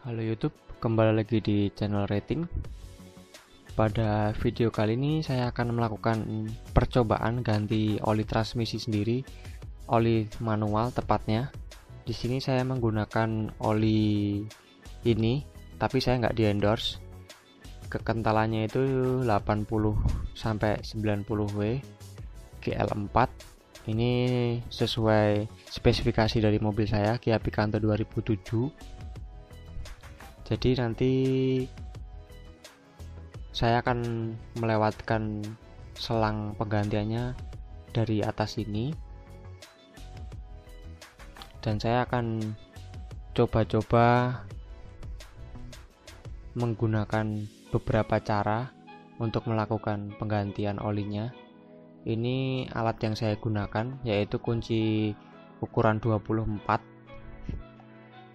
Halo YouTube, kembali lagi di channel Rating. Pada video kali ini saya akan melakukan percobaan ganti oli transmisi sendiri, oli manual tepatnya. Di sini saya menggunakan oli ini, tapi saya nggak di endorse. Kekentalannya itu 80 sampai 90 W GL4. Ini sesuai spesifikasi dari mobil saya, Kia Picanto 2007. Jadi nanti saya akan melewatkan selang penggantiannya dari atas ini, dan saya akan coba-coba menggunakan beberapa cara untuk melakukan penggantian olinya. Ini alat yang saya gunakan yaitu kunci ukuran 24.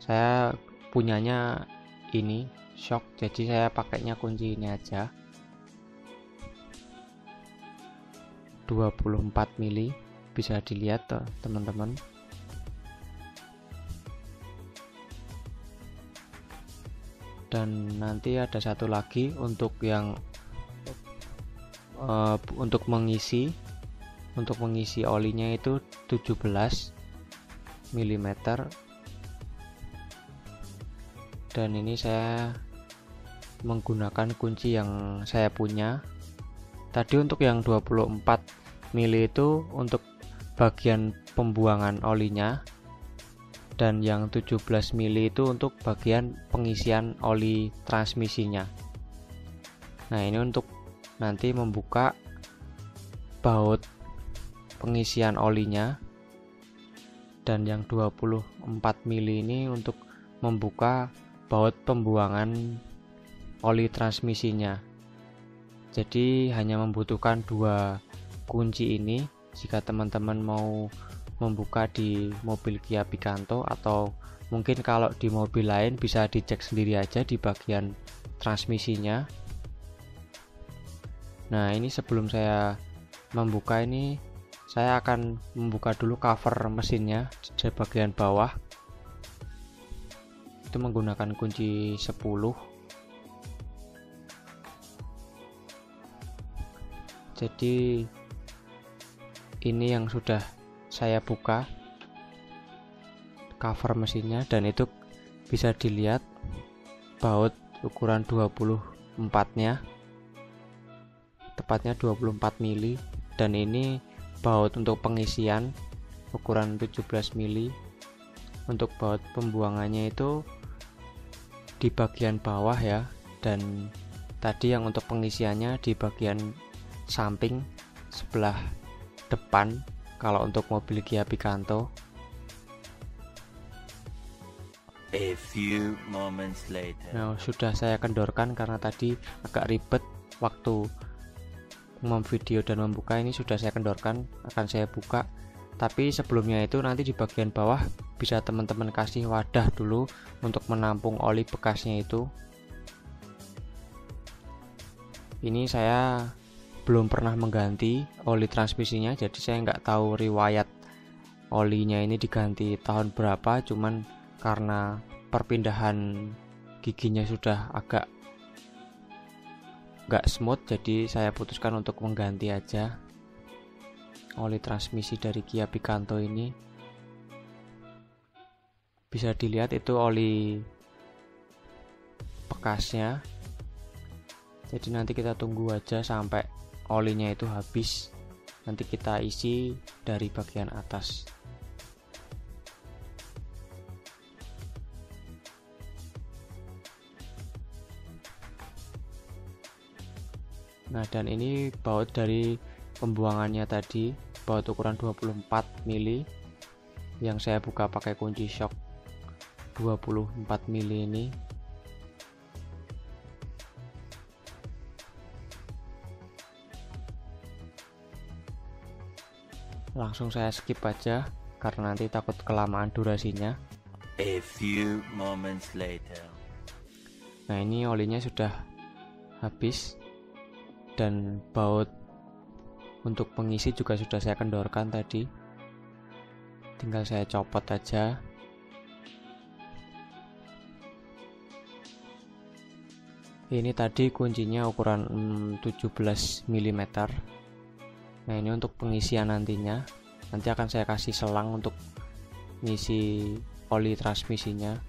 Saya punyanya ini shock, jadi saya pakainya kunci ini aja, 24 mili, bisa dilihat teman-teman. Dan nanti ada satu lagi untuk yang untuk mengisi olinya itu 17 mm. Dan ini saya menggunakan kunci yang saya punya. Tadi untuk yang 24 mili itu untuk bagian pembuangan olinya, dan yang 17 mili itu untuk bagian pengisian oli transmisinya. Nah, ini untuk nanti membuka baut pengisian olinya, dan yang 24 mili ini untuk membuka baut pembuangan oli transmisinya. Jadi hanya membutuhkan dua kunci ini jika teman-teman mau membuka di mobil Kia Picanto, atau mungkin kalau di mobil lain bisa dicek sendiri aja di bagian transmisinya. Nah, ini sebelum saya membuka ini, saya akan membuka dulu cover mesinnya di bagian bawah. Itu menggunakan kunci 10. Jadi ini yang sudah saya buka cover mesinnya, dan itu bisa dilihat baut ukuran 24 nya, tepatnya 24 mili, dan ini baut untuk pengisian ukuran 17 mili. Untuk baut pembuangannya itu di bagian bawah ya, dan tadi yang untuk pengisiannya di bagian samping sebelah depan kalau untuk mobil Kia Picanto. A few moments later. Nah, sudah saya kendorkan karena tadi agak ribet waktu memvideo dan membuka. Ini sudah saya kendorkan, akan saya buka. Tapi sebelumnya itu nanti di bagian bawah bisa teman-teman kasih wadah dulu untuk menampung oli bekasnya itu. Ini saya belum pernah mengganti oli transmisinya, jadi saya nggak tahu riwayat olinya ini diganti tahun berapa. Cuman karena perpindahan giginya sudah agak nggak smooth, jadi saya putuskan untuk mengganti aja oli transmisi dari Kia Picanto ini. Bisa dilihat itu oli bekasnya. Jadi nanti kita tunggu aja sampai olinya itu habis, nanti kita isi dari bagian atas. Nah, dan ini baut dari pembuangannya tadi, baut ukuran 24 mili yang saya buka pakai kunci shock 24 mili ini. Langsung saya skip aja karena nanti takut kelamaan durasinya. A few moments later. Nah, ini olinya sudah habis, dan baut untuk pengisi juga sudah saya kendorkan tadi. Tinggal saya copot aja. Ini tadi kuncinya ukuran 17 mm. Nah, ini untuk pengisian nantinya. Nanti akan saya kasih selang untuk ngisi oli transmisinya.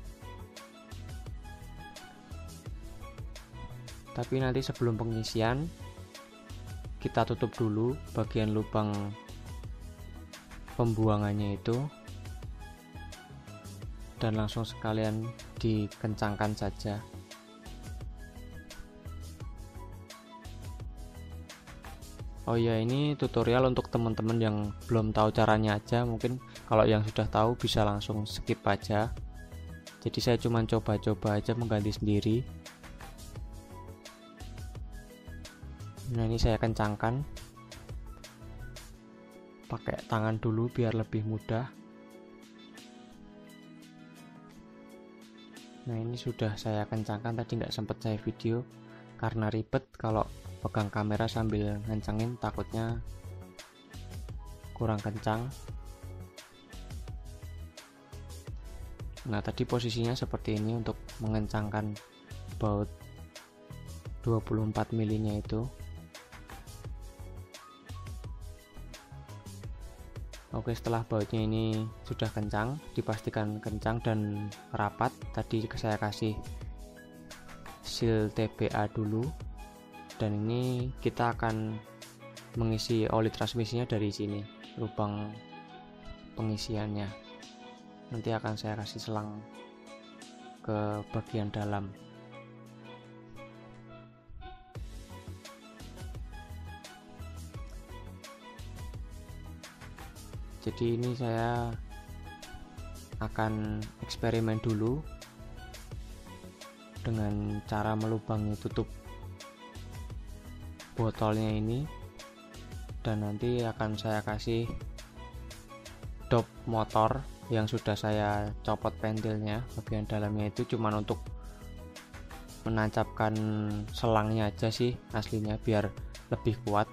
Tapi nanti sebelum pengisian kita tutup dulu bagian lubang pembuangannya itu, dan langsung sekalian dikencangkan saja. Oh ya, ini tutorial untuk teman-teman yang belum tahu caranya aja. Mungkin kalau yang sudah tahu bisa langsung skip aja. Jadi saya cuma coba-coba aja mengganti sendiri. Nah, ini saya kencangkan pakai tangan dulu biar lebih mudah. Nah, ini sudah saya kencangkan, tadi nggak sempat saya video karena ribet kalau pegang kamera sambil ngencangin, takutnya kurang kencang. Nah, tadi posisinya seperti ini untuk mengencangkan baut 24 mili nya itu. Oke, setelah bautnya ini sudah kencang, dipastikan kencang dan rapat. Tadi saya kasih seal TBA dulu, dan ini kita akan mengisi oli transmisinya dari sini, lubang pengisiannya. Nanti akan saya kasih selang ke bagian dalam. Jadi ini saya akan eksperimen dulu dengan cara melubangi tutup botolnya ini, dan nanti akan saya kasih dop motor yang sudah saya copot pentilnya. Bagian dalamnya itu cuma untuk menancapkan selangnya aja sih aslinya, biar lebih kuat.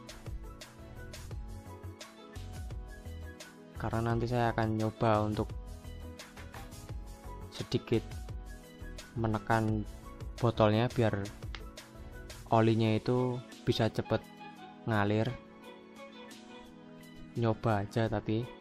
Karena nanti saya akan nyoba untuk sedikit menekan botolnya biar olinya itu bisa cepet ngalir. Nyoba aja tapi.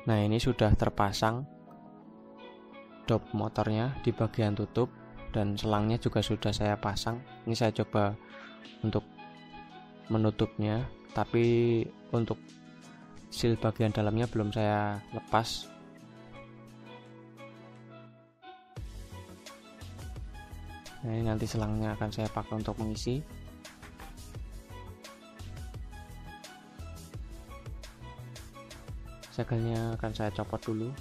Nah, ini sudah terpasang dop motornya di bagian tutup, dan selangnya juga sudah saya pasang. Ini saya coba untuk menutupnya, tapi untuk seal bagian dalamnya belum saya lepas. Nah, ini nanti selangnya akan saya pakai untuk mengisi. Segelnya akan saya copot dulu.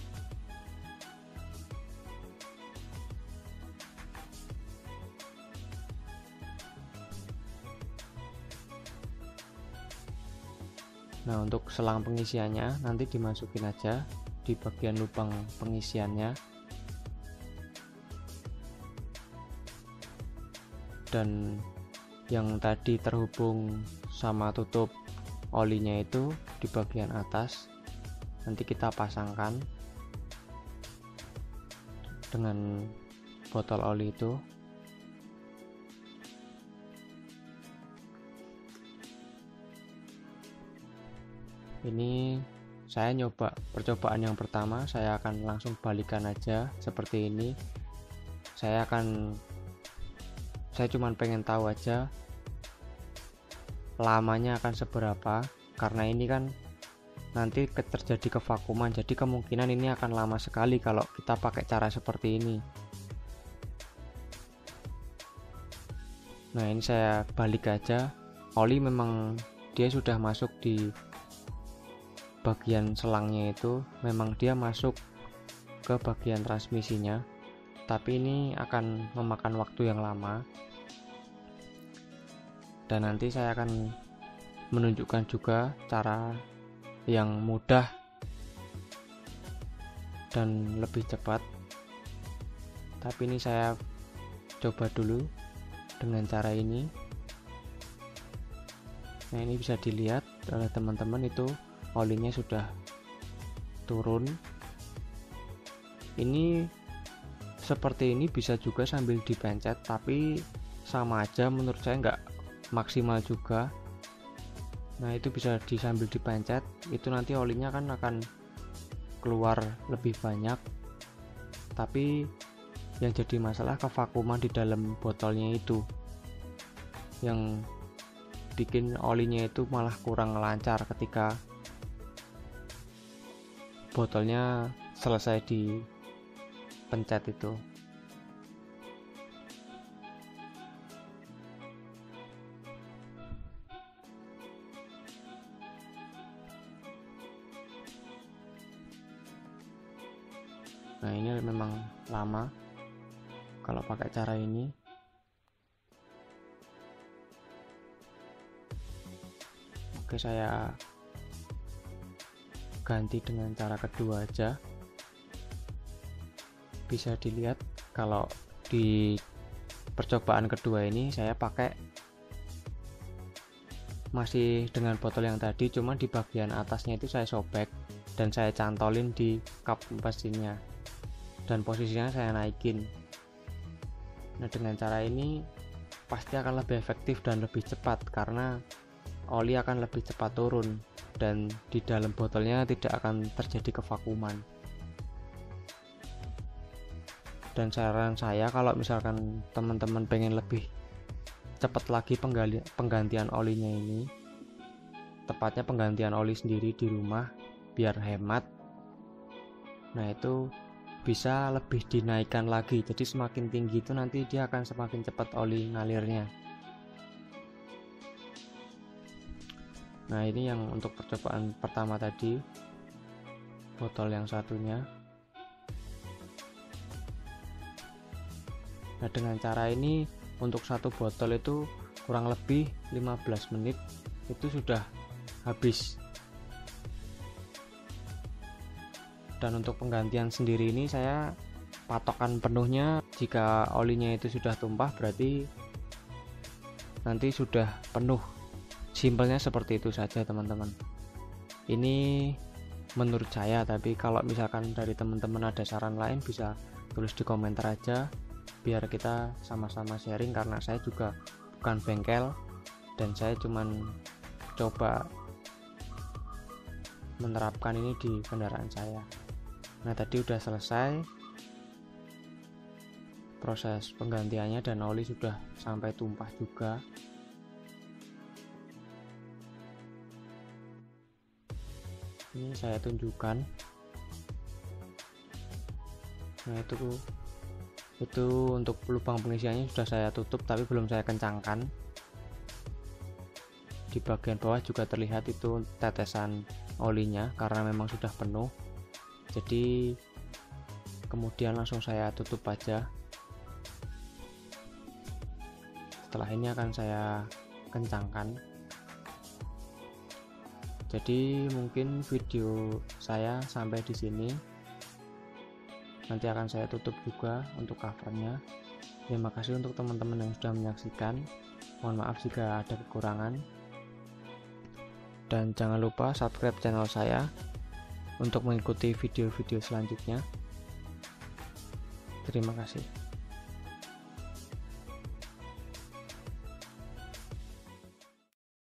Nah, untuk selang pengisiannya nanti dimasukin aja di bagian lubang pengisiannya, dan yang tadi terhubung sama tutup olinya itu di bagian atas nanti kita pasangkan dengan botol oli itu. Ini saya nyoba percobaan yang pertama, saya akan langsung balikan aja seperti ini. Saya cuman pengen tahu aja lamanya akan seberapa, karena ini kan nanti terjadi kevakuman, jadi kemungkinan ini akan lama sekali kalau kita pakai cara seperti ini. Nah, ini saya balik aja. Oli memang dia sudah masuk di bagian selangnya itu, memang dia masuk ke bagian transmisinya, tapi ini akan memakan waktu yang lama. Dan nanti saya akan menunjukkan juga cara yang mudah dan lebih cepat. Tapi ini saya coba dulu dengan cara ini. Nah, ini bisa dilihat oleh teman-teman, itu olinya sudah turun. Ini seperti ini bisa juga sambil dipencet, tapi sama aja menurut saya nggak maksimal juga. Nah, itu bisa sambil dipencet, itu nanti olinya kan akan keluar lebih banyak, tapi yang jadi masalah kevakuman di dalam botolnya itu, yang bikin olinya itu malah kurang lancar ketika botolnya selesai dipencet itu. Nah, ini memang lama kalau pakai cara ini. Oke, saya ganti dengan cara kedua aja. Bisa dilihat kalau di percobaan kedua ini saya pakai masih dengan botol yang tadi, cuma di bagian atasnya itu saya sobek dan saya cantolin di cup mesinnya, dan posisinya saya naikin. Nah, dengan cara ini pasti akan lebih efektif dan lebih cepat, karena oli akan lebih cepat turun dan di dalam botolnya tidak akan terjadi kevakuman. Dan saran saya, kalau misalkan teman-teman pengen lebih cepat lagi penggantian olinya ini, tepatnya penggantian oli sendiri di rumah biar hemat, nah itu bisa lebih dinaikkan lagi. Jadi semakin tinggi itu nanti dia akan semakin cepat oli ngalirnya. Nah, ini yang untuk percobaan pertama tadi, botol yang satunya. Nah, dengan cara ini untuk satu botol itu kurang lebih 15 menit itu sudah habis. Dan untuk penggantian sendiri ini saya patokan penuhnya, jika olinya itu sudah tumpah berarti nanti sudah penuh. Simpelnya seperti itu saja, teman-teman. Ini menurut saya, tapi kalau misalkan dari teman-teman ada saran lain bisa tulis di komentar aja biar kita sama-sama sharing, karena saya juga bukan bengkel dan saya cuman coba menerapkan ini di kendaraan saya. Nah, tadi udah selesai proses penggantiannya dan oli sudah sampai tumpah juga. Ini saya tunjukkan. Nah, itu untuk lubang pengisiannya sudah saya tutup tapi belum saya kencangkan. Di bagian bawah juga terlihat itu tetesan olinya karena memang sudah penuh. Jadi kemudian langsung saya tutup aja. Setelah ini akan saya kencangkan. Jadi mungkin video saya sampai di sini. Nanti akan saya tutup juga untuk covernya. Terima kasih untuk teman-teman yang sudah menyaksikan. Mohon maaf jika ada kekurangan. Dan jangan lupa subscribe channel saya untuk mengikuti video-video selanjutnya. Terima kasih.